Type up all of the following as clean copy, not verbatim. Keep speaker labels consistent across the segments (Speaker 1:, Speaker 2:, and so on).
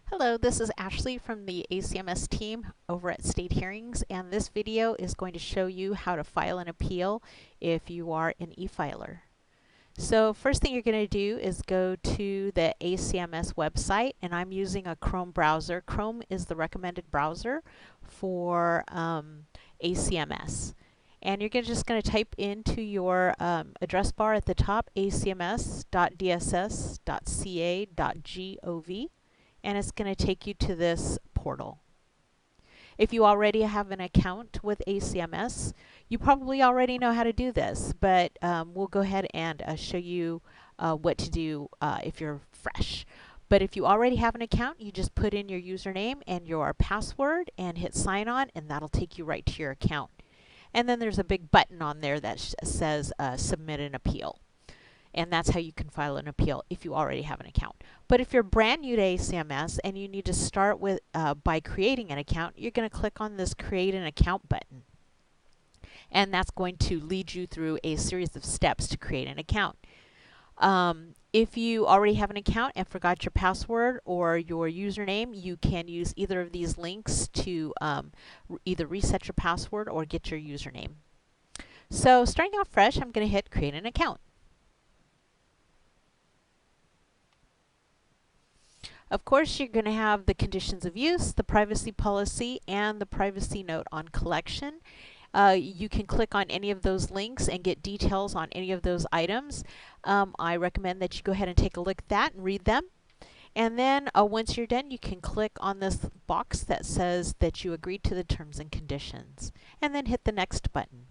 Speaker 1: Hello, this is Ashley from the ACMS team over at State Hearings, and this video is going to show you how to file an appeal if you are an e-filer. So first thing you're going to do is go to the ACMS website, and I'm using a Chrome browser. Chrome is the recommended browser for ACMS. And you're just going to type into your address bar at the top acms.dss.ca.gov, and it's going to take you to this portal. If you already have an account with ACMS, you probably already know how to do this, but we'll go ahead and show you what to do if you're fresh. But if you already have an account, you just put in your username and your password and hit sign on, and that'll take you right to your account. And then there's a big button on there that says submit an appeal. And that's how you can file an appeal if you already have an account. But if you're brand new to ACMS and you need to start with by creating an account, you're going to click on this create an account button. And that's going to lead you through a series of steps to create an account. If you already have an account and forgot your password or your username, you can use either of these links to either reset your password or get your username. So starting off fresh, I'm going to hit create an account. Of course, you're going to have the conditions of use, the privacy policy, and the privacy note on collection. You can click on any of those links and get details on any of those items. I recommend that you go ahead and take a look at that and read them. And then once you're done, you can click on this box that says that you agreed to the terms and conditions, and then hit the next button.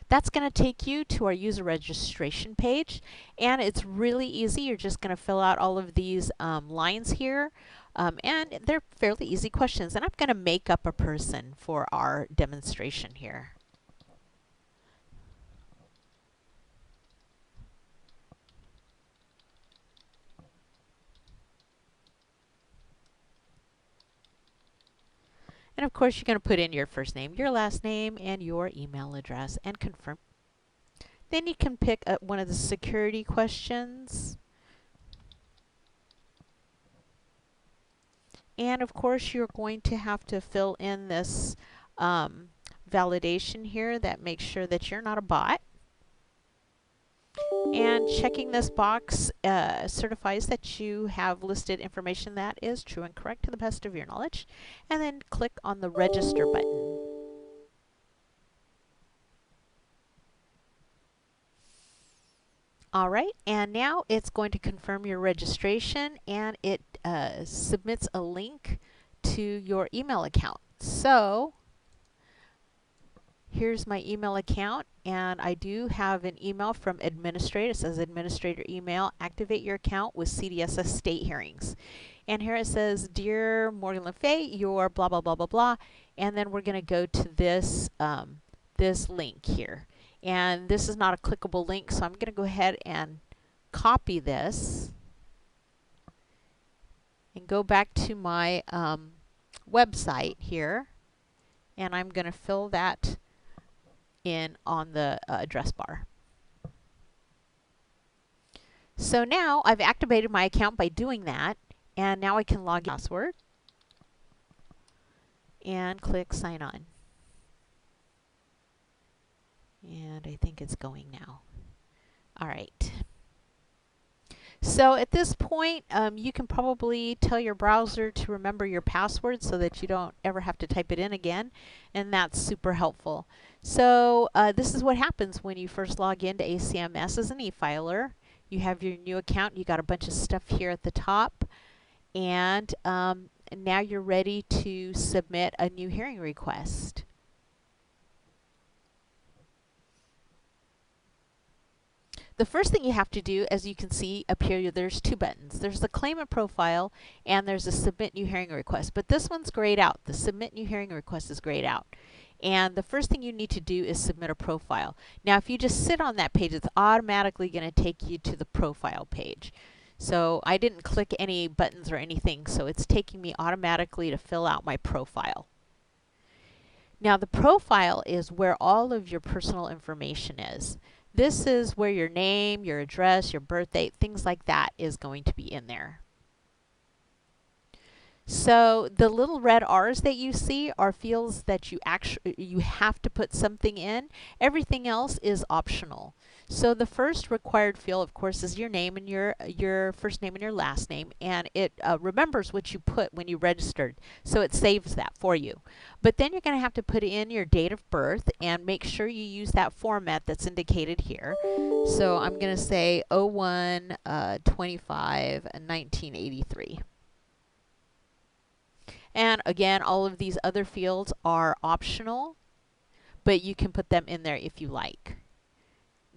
Speaker 1: That's going to take you to our user registration page, and it's really easy. You're just going to fill out all of these lines here, and they're fairly easy questions. And I'm going to make up a person for our demonstration here. And of course, you're going to put in your first name, your last name, and your email address, and confirm. Then you can pick one of the security questions. And of course, you're going to have to fill in this validation here that makes sure that you're not a bot. And checking this box certifies that you have listed information that is true and correct to the best of your knowledge. And then click on the register button. All right, and now it's going to confirm your registration, and it submits a link to your email account. So here's my email account, and I do have an email from administrator. It says administrator email, activate your account with CDSS State Hearings. And here it says, Dear Morgan Le Fay, your blah, blah, blah, blah, blah. And then we're going to go to this, this link here. And this is not a clickable link, so I'm going to go ahead and copy this and go back to my website here. And I'm going to fill that in on the address bar. So now I've activated my account by doing that, and now I can log in password and click sign on. And I think it's going now. All right. So at this point, you can probably tell your browser to remember your password so that you don't ever have to type it in again, and that's super helpful. So this is what happens when you first log into ACMS as an e-filer. You have your new account, you got a bunch of stuff here at the top, and now you're ready to submit a new hearing request. The first thing you have to do, as you can see up here, there's two buttons. There's the claimant profile and there's a submit new hearing request. But this one's grayed out. The submit new hearing request is grayed out. And the first thing you need to do is submit a profile. Now, if you just sit on that page, it's automatically going to take you to the profile page. So I didn't click any buttons or anything, so it's taking me automatically to fill out my profile. Now, the profile is where all of your personal information is. This is where your name, your address, your birth date, things like that is going to be in there. So the little red R's that you see are fields that you have to put something in. Everything else is optional. So the first required field, of course, is your name and your first name and your last name, and it remembers what you put when you registered, so it saves that for you. But then you're going to have to put in your date of birth and make sure you use that format that's indicated here. So I'm going to say 01 25 1983. And again, all of these other fields are optional, but you can put them in there if you like.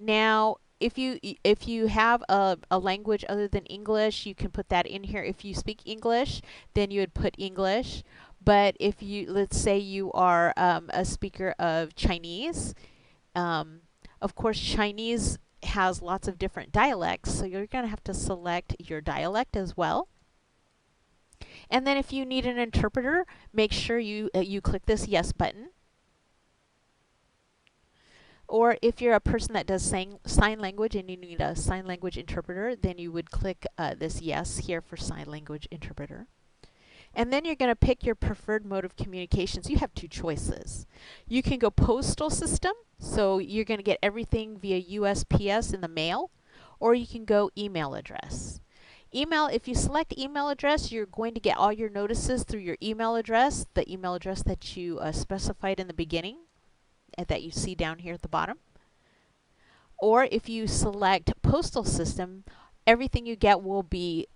Speaker 1: Now, if you have a language other than English, you can put that in here. If you speak English, then you would put English. But if you, let's say you are a speaker of Chinese, of course Chinese has lots of different dialects, so you're going to have to select your dialect as well. And then if you need an interpreter, make sure you click this yes button. Or if you're a person that does sign language and you need a sign language interpreter, then you would click this yes here for sign language interpreter. And then you're going to pick your preferred mode of communications. You have two choices. You can go postal system, so you're going to get everything via USPS in the mail, or you can go email address. Email, if you select email address, you're going to get all your notices through your email address, the email address that you specified in the beginning, and that you see down here at the bottom. Or if you select postal system, everything you get will be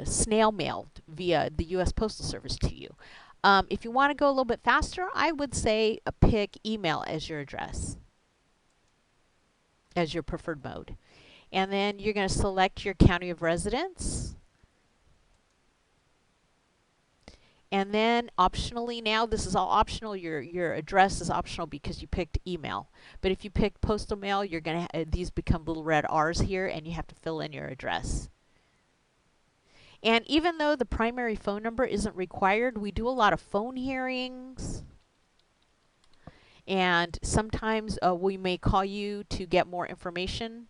Speaker 1: snail mailed via the U.S. Postal Service to you. If you want to go a little bit faster, I would say pick email as your address, as your preferred mode. And then you're going to select your county of residence. And then optionally now, this is all optional, your address is optional because you picked email. But if you pick postal mail, you're going to these become little red R's here, and you have to fill in your address. And even though the primary phone number isn't required, we do a lot of phone hearings. And sometimes we may call you to get more information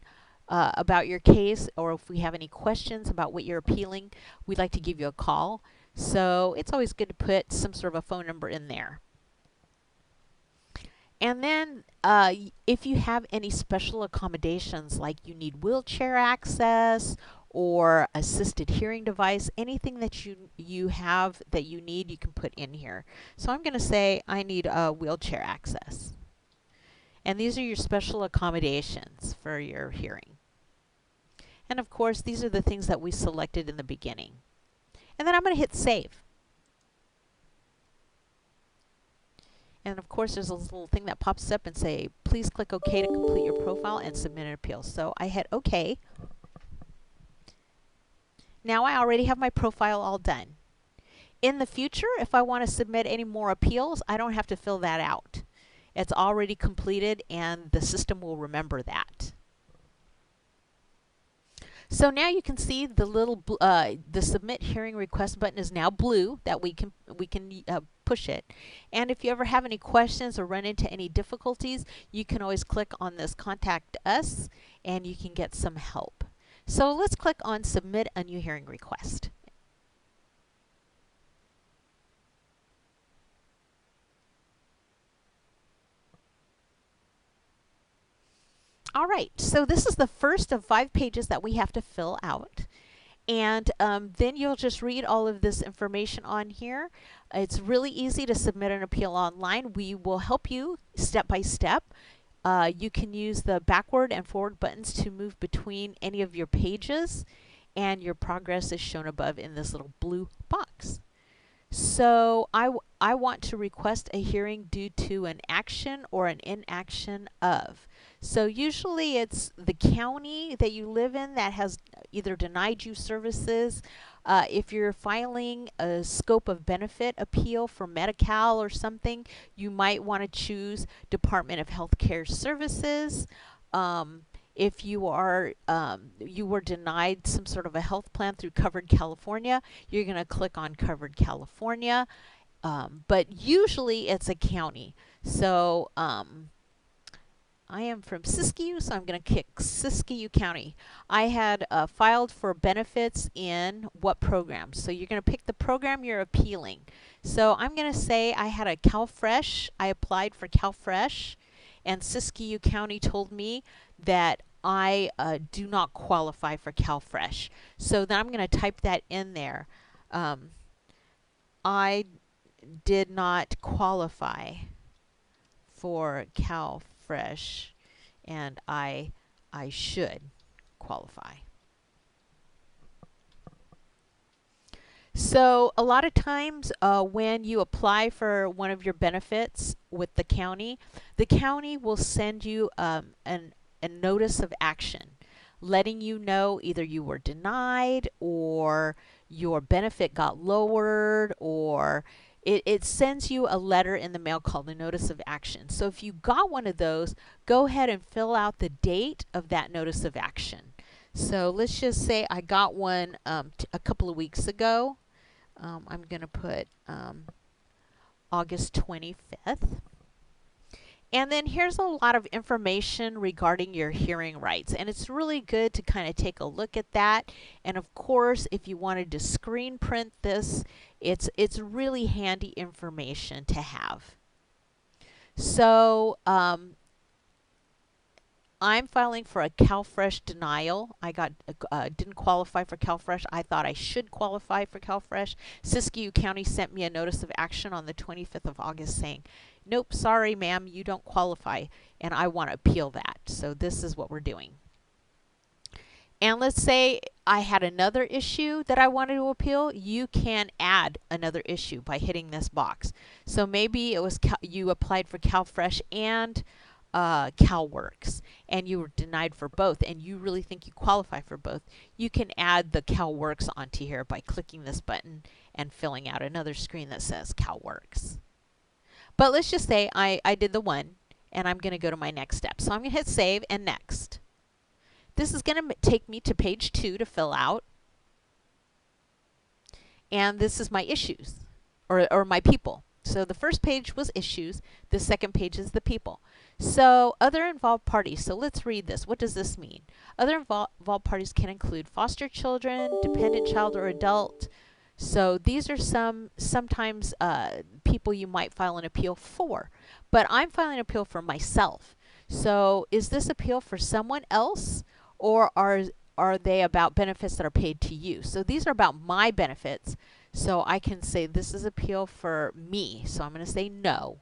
Speaker 1: about your case, or if we have any questions about what you're appealing, we'd like to give you a call. So it's always good to put some sort of a phone number in there. And then if you have any special accommodations, like you need wheelchair access or assisted hearing device, anything that you have that you need, you can put in here. So I'm going to say I need wheelchair access. And these are your special accommodations for your hearing. And of course, these are the things that we selected in the beginning. And then I'm going to hit save. And of course, there's a little thing that pops up and say, please click OK to complete your profile and submit an appeal. So I hit OK. Now I already have my profile all done. In the future, if I want to submit any more appeals, I don't have to fill that out. It's already completed, and the system will remember that. So now you can see the little the submit hearing request button is now blue, that we can push it. And if you ever have any questions or run into any difficulties, you can always click on this contact us and you can get some help. So let's click on submit a new hearing request. All right, so this is the first of 5 pages that we have to fill out. And then you'll just read all of this information on here. It's really easy to submit an appeal online. We will help you step by step. You can use the backward and forward buttons to move between any of your pages, and your progress is shown above in this little blue box. So I want to request a hearing due to an action or an inaction of. So usually it's the county that you live in that has either denied you services. If you're filing a scope of benefit appeal for Medi-Cal or something, you might want to choose Department of Healthcare Services. If you are you were denied some sort of a health plan through Covered California, you're going to click on Covered California. But usually it's a county. So I am from Siskiyou, so I'm going to click Siskiyou County. I had filed for benefits in what program? So you're going to pick the program you're appealing. So I'm going to say I had a CalFresh. I applied for CalFresh, and Siskiyou County told me that I do not qualify for CalFresh. So then I'm going to type that in there. I did not qualify for CalFresh, and I should qualify. So a lot of times when you apply for one of your benefits with the county will send you a notice of action letting you know either you were denied or your benefit got lowered, or it sends you a letter in the mail called a notice of action. So if you got one of those, go ahead and fill out the date of that notice of action. So let's just say I got one a couple of weeks ago. I'm going to put August 25th. And then here's a lot of information regarding your hearing rights. And it's really good to kind of take a look at that. And of course, if you wanted to screen print this, it's really handy information to have. So I'm filing for a CalFresh denial. I didn't qualify for CalFresh. I thought I should qualify for CalFresh. Siskiyou County sent me a notice of action on the 25th of August saying, nope, sorry, ma'am, you don't qualify, and I want to appeal that. So this is what we're doing. And let's say I had another issue that I wanted to appeal. You can add another issue by hitting this box. So maybe it was you applied for CalFresh and CalWorks, and you were denied for both, and you really think you qualify for both. You can add the CalWorks onto here by clicking this button and filling out another screen that says CalWorks. But let's just say I did the one, and I'm going to go to my next step. So I'm going to hit save and next. This is going to take me to page 2 to fill out. And this is my issues, or my people. So the first page was issues. The second page is the people. So other involved parties. So let's read this. What does this mean? Other involved parties can include foster children, dependent child or adult. So these are sometimes people you might file an appeal for. But I'm filing an appeal for myself. So is this appeal for someone else, or are they about benefits that are paid to you? So these are about my benefits. So I can say this is appeal for me. So I'm going to say no.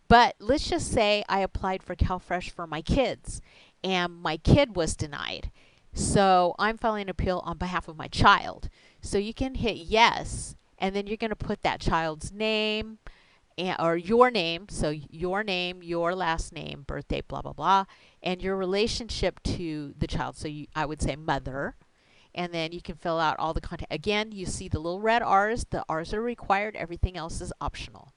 Speaker 1: But let's just say I applied for CalFresh for my kids, and my kid was denied. So I'm filing an appeal on behalf of my child. So you can hit yes, and then you're going to put that child's name, or your name, so your name, your last name, birthday, blah, blah, blah, and your relationship to the child. So I would say mother. And then you can fill out all the content. Again, you see the little red R's. The R's are required. Everything else is optional.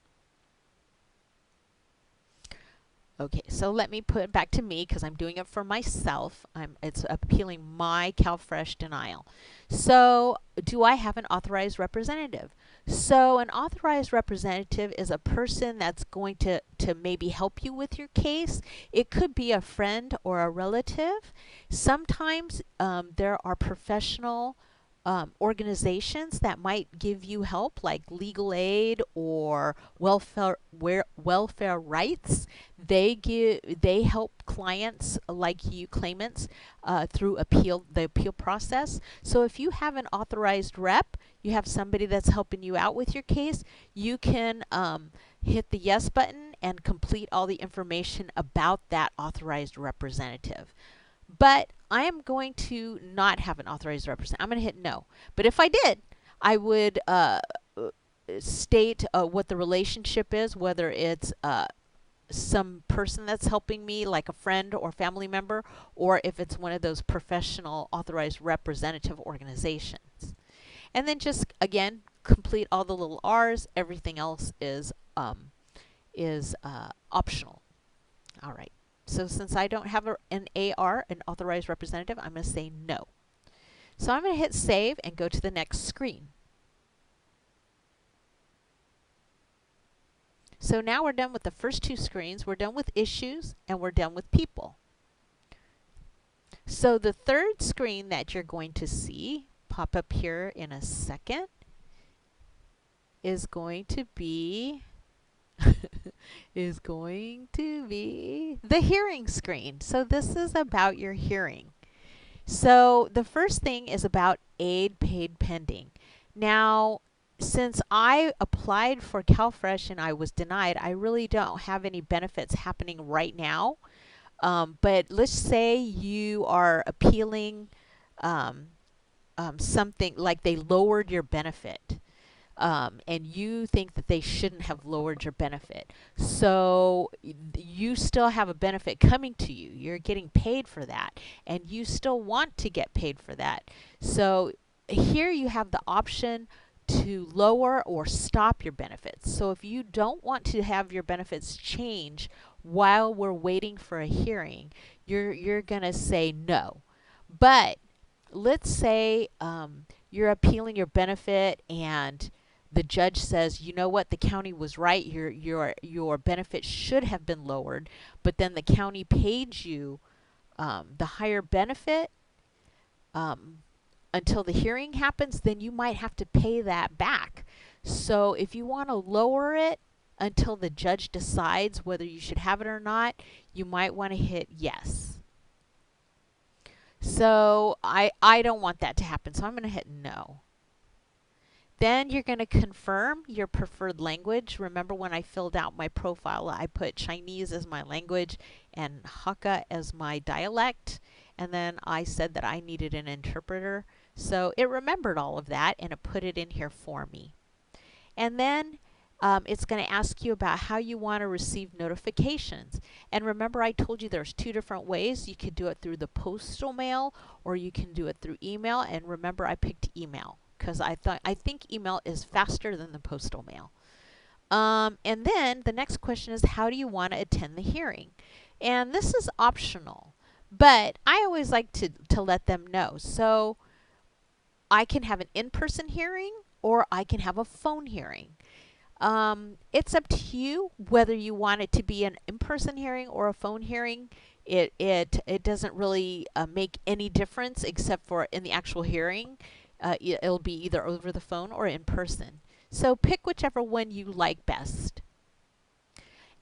Speaker 1: Okay, so let me put it back to me because I'm doing it for myself. It's appealing my CalFresh denial. So do I have an authorized representative? So an authorized representative is a person that's going to maybe help you with your case. It could be a friend or a relative. Sometimes there are professional organizations that might give you help, like legal aid or welfare rights. They help clients like you, claimants, through the appeal process. So if you have an authorized rep, you have somebody that's helping you out with your case, you can hit the yes button and complete all the information about that authorized representative. But I am going to not have an authorized representative. I'm going to hit no. But if I did, I would state what the relationship is, whether it's some person that's helping me, like a friend or family member, or if it's one of those professional authorized representative organizations. And then just, again, complete all the little R's. Everything else is optional. All right. So since I don't have an AR, an authorized representative, I'm going to say no. So I'm going to hit save and go to the next screen. So now we're done with the first two screens. We're done with issues and we're done with people. So the third screen that you're going to see pop up here in a second is going to be the hearing screen. So this is about your hearing. So the first thing is about aid paid pending. Now, since I applied for CalFresh and I was denied, I really don't have any benefits happening right now. But let's say you are appealing something like they lowered your benefit. And you think that they shouldn't have lowered your benefit. So you still have a benefit coming to you. You're getting paid for that, and you still want to get paid for that. So here you have the option to lower or stop your benefits. So if you don't want to have your benefits change while we're waiting for a hearing, you're going to say no. But let's say you're appealing your benefit and the judge says, you know what, the county was right, your benefit should have been lowered, but then the county paid you the higher benefit until the hearing happens, then you might have to pay that back. So if you want to lower it until the judge decides whether you should have it or not, you might want to hit yes. So I don't want that to happen, so I'm going to hit no. Then you're going to confirm your preferred language. Remember when I filled out my profile, I put Chinese as my language and Hakka as my dialect. And then I said that I needed an interpreter. So it remembered all of that and it put it in here for me. And then it's going to ask you about how you want to receive notifications. And remember I told you there's two different ways. You could do it through the postal mail or you can do it through email. And remember I picked email because I think email is faster than the postal mail. And then the next question is, how do you want to attend the hearing? And this is optional, but I always like to let them know. So I can have an in-person hearing or I can have a phone hearing. It's up to you whether you want it to be an in-person hearing or a phone hearing. It doesn't really make any difference except for in the actual hearing. It'll be either over the phone or in person. So pick whichever one you like best.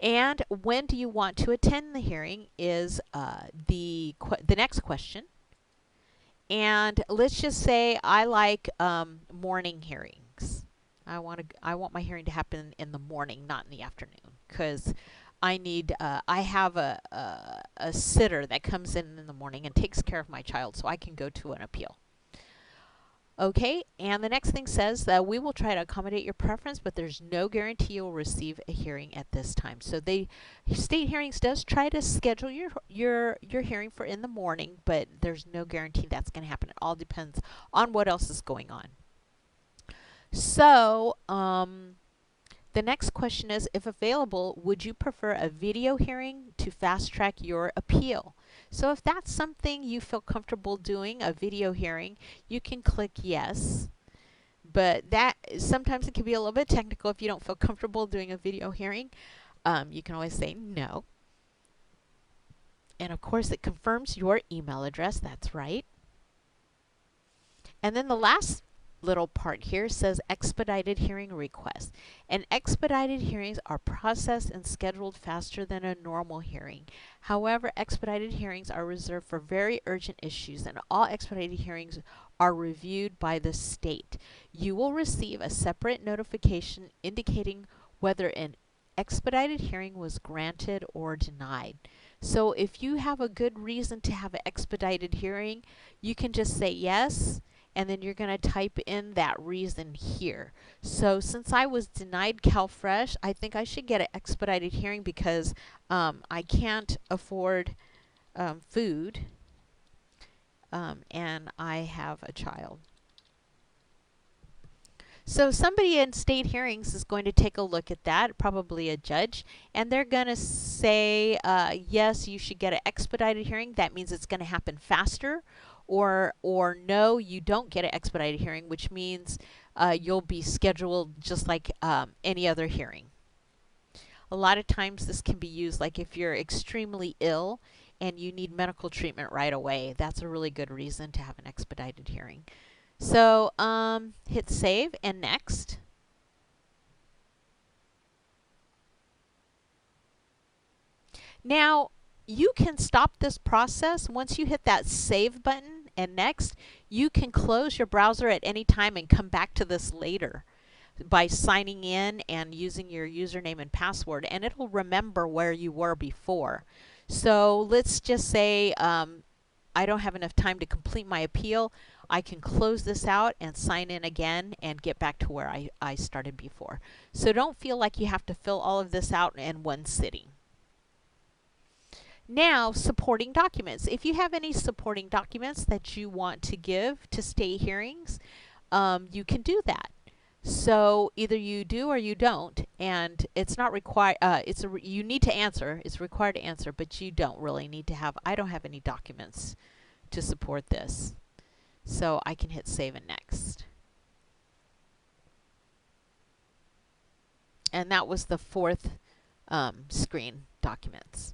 Speaker 1: And when do you want to attend the hearing is the next question. And let's just say I like morning hearings. I want my hearing to happen in the morning, not in the afternoon, because I have a sitter that comes in the morning and takes care of my child, so I can go to an appeal. Okay, and the next thing says that we will try to accommodate your preference, but there's no guarantee you'll receive a hearing at this time. So state hearings does try to schedule your hearing for in the morning, but there's no guarantee that's going to happen. It all depends on what else is going on. So the next question is, if available, would you prefer a video hearing to fast track your appeal? So if that's something you feel comfortable doing, a video hearing, you can click yes. But that sometimes it can be a little bit technical. If you don't feel comfortable doing a video hearing, you can always say no. And of course it confirms your email address, that's right. And then the last little part here says expedited hearing request. And expedited hearings are processed and scheduled faster than a normal hearing. However, expedited hearings are reserved for very urgent issues, and all expedited hearings are reviewed by the state. You will receive a separate notification indicating whether an expedited hearing was granted or denied. So if you have a good reason to have an expedited hearing, you can just say yes, and then you're going to type in that reason here. So since I was denied CalFresh, I think I should get an expedited hearing because I can't afford food and I have a child. So somebody in state hearings is going to take a look at that, probably a judge, and they're going to say, yes, you should get an expedited hearing. That means it's going to happen faster. Or no, you don't get an expedited hearing, which means you'll be scheduled just like any other hearing. A lot of times this can be used like if you're extremely ill and you need medical treatment right away. That's a really good reason to have an expedited hearing. So hit save and next. Now, you can stop this process once you hit that save button and next. You can close your browser at any time and come back to this later by signing in and using your username and password, and it'll remember where you were before. So let's just say I don't have enough time to complete my appeal. I can close this out and sign in again and get back to where I started before. So don't feel like you have to fill all of this out in one sitting. Now, supporting documents. If you have any supporting documents that you want to give to state hearings, you can do that. So either you do or you don't, and it's not required. You need to answer. It's required to answer, but you don't really need to have. I don't have any documents to support this, so I can hit save and next. And that was the fourth screen, documents.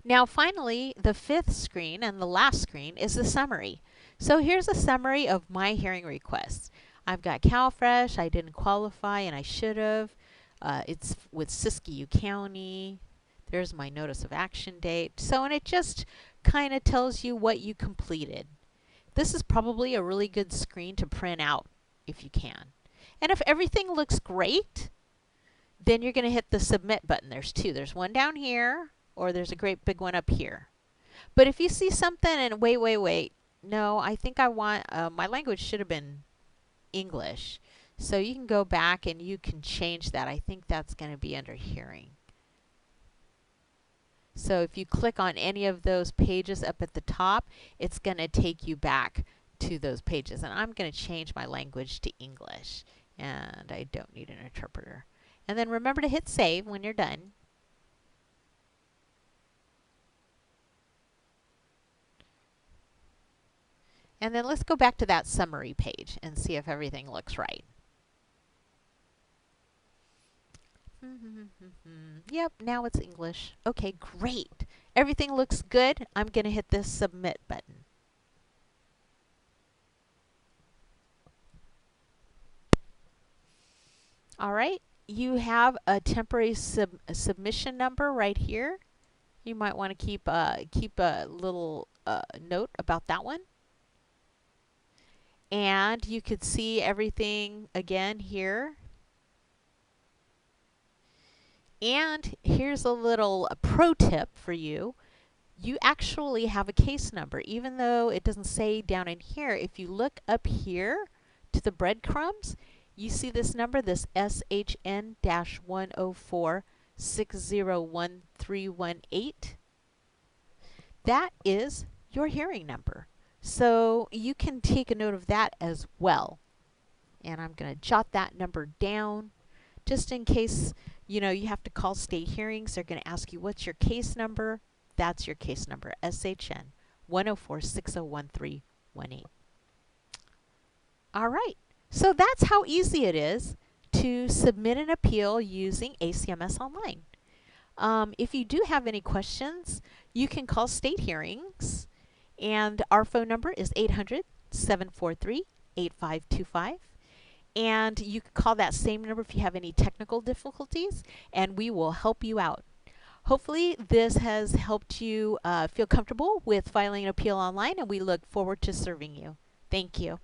Speaker 1: Now finally, the fifth screen and the last screen is the summary. So here's a summary of my hearing requests. I've got CalFresh, I didn't qualify and I should have. It's with Siskiyou County. There's my notice of action date. So, and it just kind of tells you what you completed. This is probably a really good screen to print out if you can. And if everything looks great, then you're going to hit the submit button. There's two. There's one down here, or there's a great big one up here. But if you see something and wait, no, I think I want, my language should have been English. So you can go back and you can change that. I think that's going to be under hearing. So if you click on any of those pages up at the top, it's going to take you back to those pages. And I'm going to change my language to English. And I don't need an interpreter. And then remember to hit save when you're done. And then let's go back to that summary page and see if everything looks right. Yep, now it's English. Okay, great. Everything looks good. I'm going to hit this submit button. All right, you have a temporary submission number right here. You might want to keep a little note about that one. And you could see everything again here. And here's a little pro tip for you. You actually have a case number. Even though it doesn't say down in here, if you look up here to the breadcrumbs, you see this number, this SHN-104-601318. That is your hearing number. So you can take a note of that as well. And I'm going to jot that number down just in case you have to call state hearings. They're going to ask you, what's your case number? That's your case number, SHN 104-601318. All right, so that's how easy it is to submit an appeal using ACMS Online. If you do have any questions, you can call state hearings, and our phone number is 800-743-8525. And you can call that same number if you have any technical difficulties, and we will help you out. Hopefully this has helped you feel comfortable with filing an appeal online, and we look forward to serving you. Thank you.